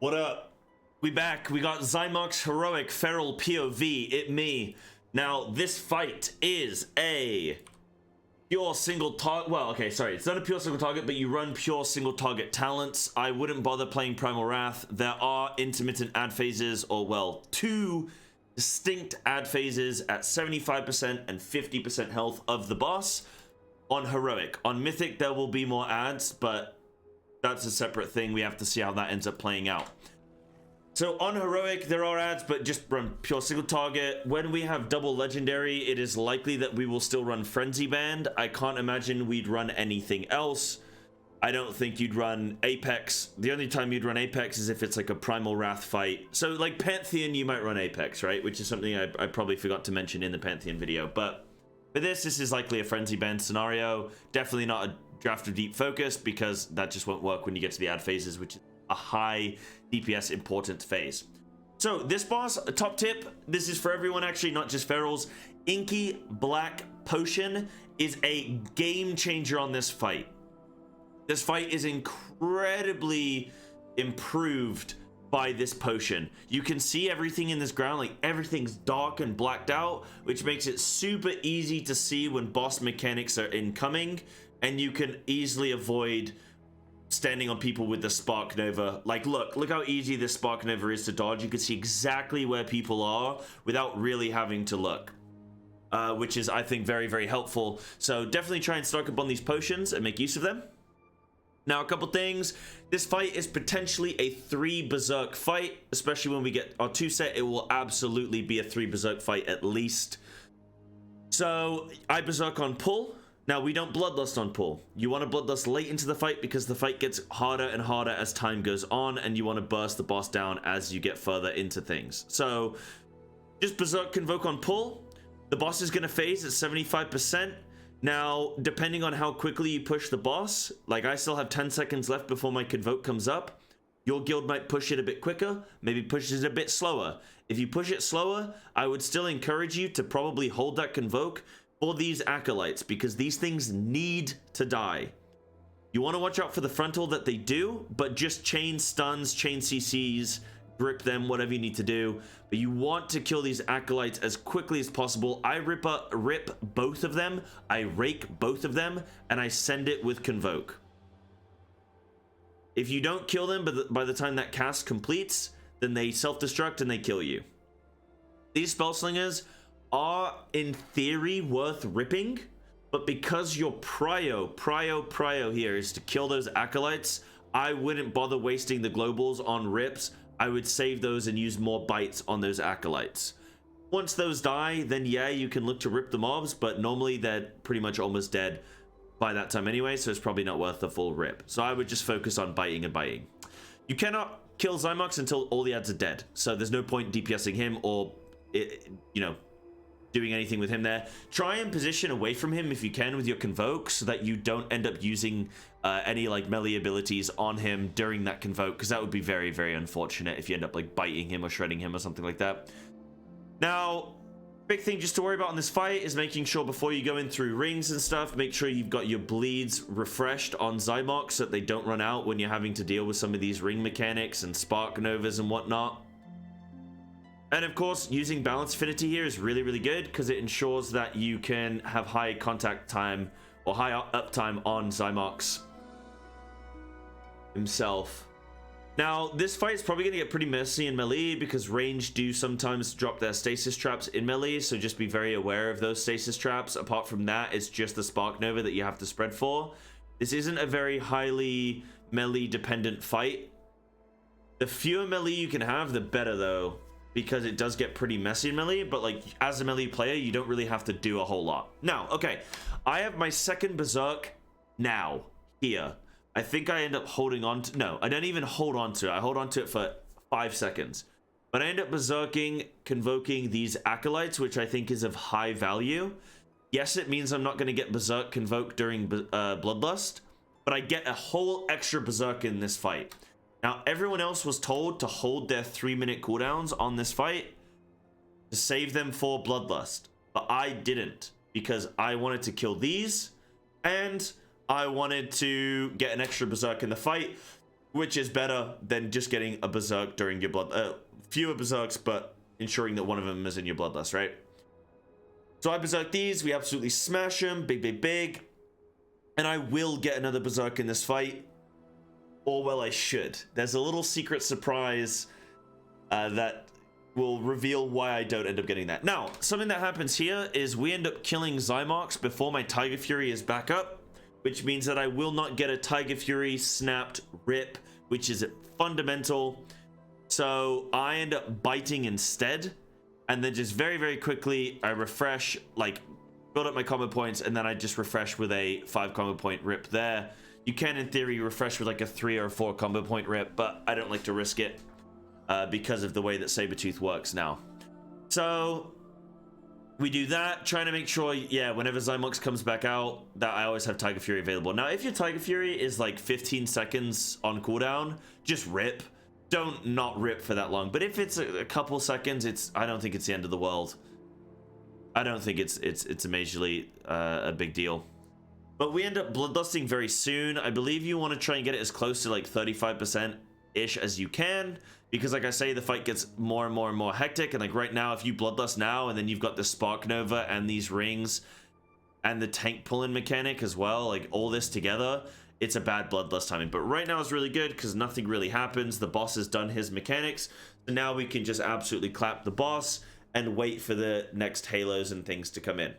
What up? We back. We got XY'MOX Heroic Feral POV. It me. Now, this fight is a pure single target. Well, okay, sorry. It's not a pure single target, but you run pure single target talents. I wouldn't bother playing Primal Wrath. There are intermittent ad phases, or well, two distinct ad phases at 75% and 50% health of the boss on Heroic. On Mythic, there will be more ads, but that's a separate thing. We have to see how that ends up playing out. So on Heroic, there are ads, but just run pure single target. When we have double Legendary, it is likely that we will still run Frenzy Band. I can't imagine we'd run anything else. I don't think you'd run Apex. The only time you'd run Apex is if it's like a Primal Wrath fight. So like Pantheon, you might run Apex, right? Which is something I probably forgot to mention in the Pantheon video. But for this is likely a Frenzy Band scenario. Definitely not a Draft of Deep focus, because that just won't work when you get to the ad phases, which is a high DPS important phase. So this boss, a top tip, this is for everyone actually, not just ferals. INKY Black Potion is a game changer on this fight. This fight is incredibly improved by this potion. You can see everything in this ground, like everything's dark and blacked out, which makes it super easy to see when boss mechanics are incoming, and you can easily avoid standing on people with the sparknova. Like, look how easy this sparknova is to dodge. You can see exactly where people are without really having to look, which is, I think, very, very helpful. So definitely try and stock up on these potions and make use of them. Now, a couple things. This fight is potentially a 3 Berserk fight, especially when we get our 2 set. It will absolutely be a 3 Berserk fight at least. So I Berserk on pull. Now, we don't Bloodlust on pull. You want to Bloodlust late into the fight because the fight gets harder and harder as time goes on, and you want to burst the boss down as you get further into things. So just Berserk Convoke on pull. The boss is going to phase at 75%. Now, depending on how quickly you push the boss, like I still have 10 seconds left before my Convoke comes up, your guild might push it a bit quicker, maybe push it a bit slower. If you push it slower, I would still encourage you to probably hold that Convoke for these acolytes, because these things need to die. You want to watch out for the frontal that they do, but just chain stuns, chain CCs, grip them, whatever you need to do. But you want to kill these acolytes as quickly as possible. I rip both of them, I rake both of them, and I send it with Convoke. If you don't kill them by the time that cast completes, then they self-destruct and they kill you. These spellslingers are in theory worth ripping, but because your prio here is to kill those acolytes, I wouldn't bother wasting the globals on rips. I would save those and use more bites on those acolytes. Once those die, then yeah, you can look to rip the mobs, but normally they're pretty much almost dead by that time anyway, so it's probably not worth the full rip. So I would just focus on biting and biting. You cannot kill XY'MOX until all the ads are dead, so there's no point DPSing him or, doing anything with him there. Try and position away from him if you can with your Convoke, so that you don't end up using any like melee abilities on him during that Convoke, because that would be very, very unfortunate if you end up like biting him or shredding him or something like that. Now, big thing just to worry about in this fight is making sure before you go in through rings and stuff, make sure you've got your bleeds refreshed on XY'MOX so that they don't run out when you're having to deal with some of these ring mechanics and sparknovas and whatnot. And of course, using Balance Affinity here is really, really good, because it ensures that you can have high contact time or high uptime on XY'MOX himself. Now, this fight is probably going to get pretty messy in melee, because range do sometimes drop their stasis traps in melee, so just be very aware of those stasis traps. Apart from that, it's just the Sparknova that you have to spread for. This isn't a very highly melee dependent fight. The fewer melee you can have, the better though, because it does get pretty messy in melee, but like as a melee player, you don't really have to do a whole lot. Now, okay, I have my second Berserk now, here. I think I end up holding on to, no, I don't even hold on to it. I hold on to it for 5 seconds. But I end up Berserking, convoking these acolytes, which I think is of high value. Yes, it means I'm not going to get Berserk convoked during Bloodlust, but I get a whole extra Berserk in this fight. Now, everyone else was told to hold their 3-minute cooldowns on this fight to save them for Bloodlust. But I didn't, because I wanted to kill these, and I wanted to get an extra Berserk in the fight. which is better than just getting a berserk during your blood. Fewer berserks, but ensuring that one of them is in your bloodlust, right? So I berserk these. We absolutely smash them. Big, big, big. And I will get another berserk in this fight. Or, well, I should. There's a little secret surprise that will reveal why I don't end up getting that. Now, something that happens here is we end up killing XY'MOX before my Tiger Fury is back up, which means that I will not get a Tiger Fury snapped rip, which is fundamental. So I end up biting instead, and then just very, very quickly I refresh, like build up my combo points, and then I just refresh with a 5 combo point rip there. You can, in theory, refresh with like a 3 or 4 combo point rip, but I don't like to risk it because of the way that Sabretooth works now. So we do that, trying to make sure, yeah, whenever XY'MOX comes back out, that I always have Tiger Fury available. Now, if your Tiger Fury is like 15 seconds on cooldown, just rip. Don't not rip for that long. But if it's a couple seconds, I don't think it's the end of the world. I don't think it's a majorly a big deal. But we end up bloodlusting very soon. I believe you want to try and get it as close to like 35%-ish as you can, because like I say, the fight gets more and more and more hectic. And like right now, if you bloodlust now, and then you've got the sparknova and these rings and the tank pull-in mechanic as well, like all this together, it's a bad bloodlust timing. But right now it's really good because nothing really happens. The boss has done his mechanics. So now we can just absolutely clap the boss and wait for the next halos and things to come in.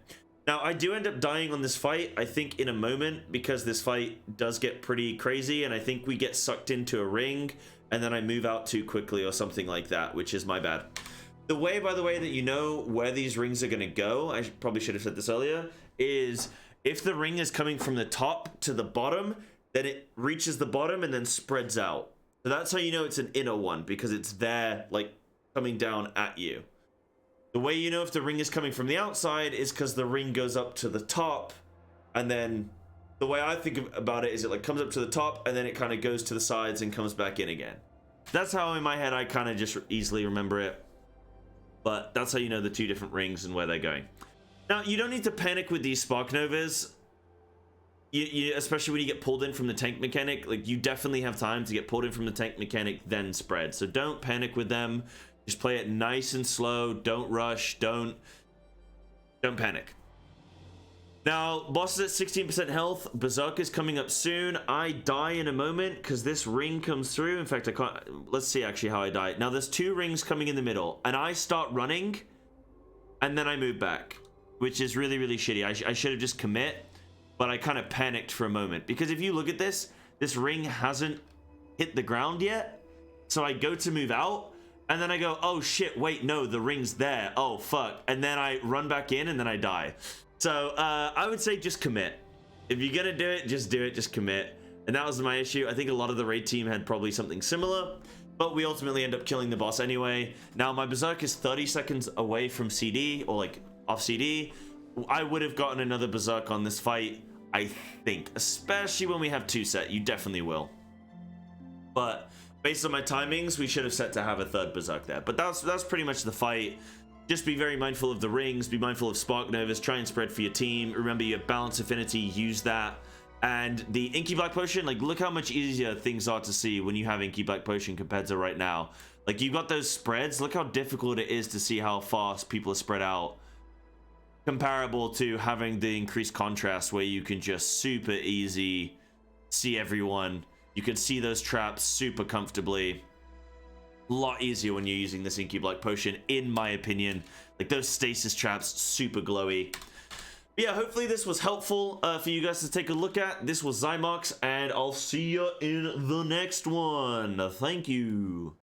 Now, I do end up dying on this fight, I think, in a moment, because this fight does get pretty crazy, and I think we get sucked into a ring, and then I move out too quickly or something like that, which is my bad. The way, by the way, that you know where these rings are going to go, I probably should have said this earlier, is if the ring is coming from the top to the bottom, then it reaches the bottom and then spreads out. So that's how you know it's an inner one, because it's there, like, coming down at you. The way you know if the ring is coming from the outside is because the ring goes up to the top, and then the way I think about it is it like comes up to the top and then it kind of goes to the sides and comes back in again. That's how in my head I kind of just easily remember it. But that's how you know the two different rings and where they're going. Now, you don't need to panic with these sparknovas. Especially when you get pulled in from the tank mechanic, like you definitely have time to get pulled in from the tank mechanic, then spread. So don't panic with them. Just play it nice and slow. Don't rush. Don't panic. Now, boss is at 16% health. Berserk is coming up soon. I die in a moment because this ring comes through. In fact, I can't. Let's see actually how I die. Now, there's 2 rings coming in the middle, and I start running, and then I move back, which is really, really shitty. I should have just commit, but I kind of panicked for a moment because if you look at this ring hasn't hit the ground yet. So I go to move out. And then I go, oh shit, wait, no, the ring's there. Oh, fuck. And then I run back in and then I die. So I would say just commit. If you're going to do it, just commit. And that was my issue. I think a lot of the raid team had probably something similar, but we ultimately end up killing the boss anyway. Now, my Berserk is 30 seconds away from CD, or like off CD. I would have gotten another Berserk on this fight, I think. Especially when we have 2 set. You definitely will. But based on my timings, we should have set to have a 3rd Berserk there. But that's pretty much the fight. Just be very mindful of the rings, be mindful of Sparknovas, try and spread for your team. Remember, you have Balance Affinity, use that. And the Inky Black Potion, like, look how much easier things are to see when you have Inky Black Potion compared to right now. Like, you've got those spreads. Look how difficult it is to see how fast people are spread out. Comparable to having the increased contrast where you can just super easy see everyone. You can see those traps super comfortably. A lot easier when you're using this Inky Black Potion, in my opinion. Like those stasis traps, super glowy. But yeah, hopefully this was helpful for you guys to take a look at. This was XY'MOX, and I'll see you in the next one. Thank you.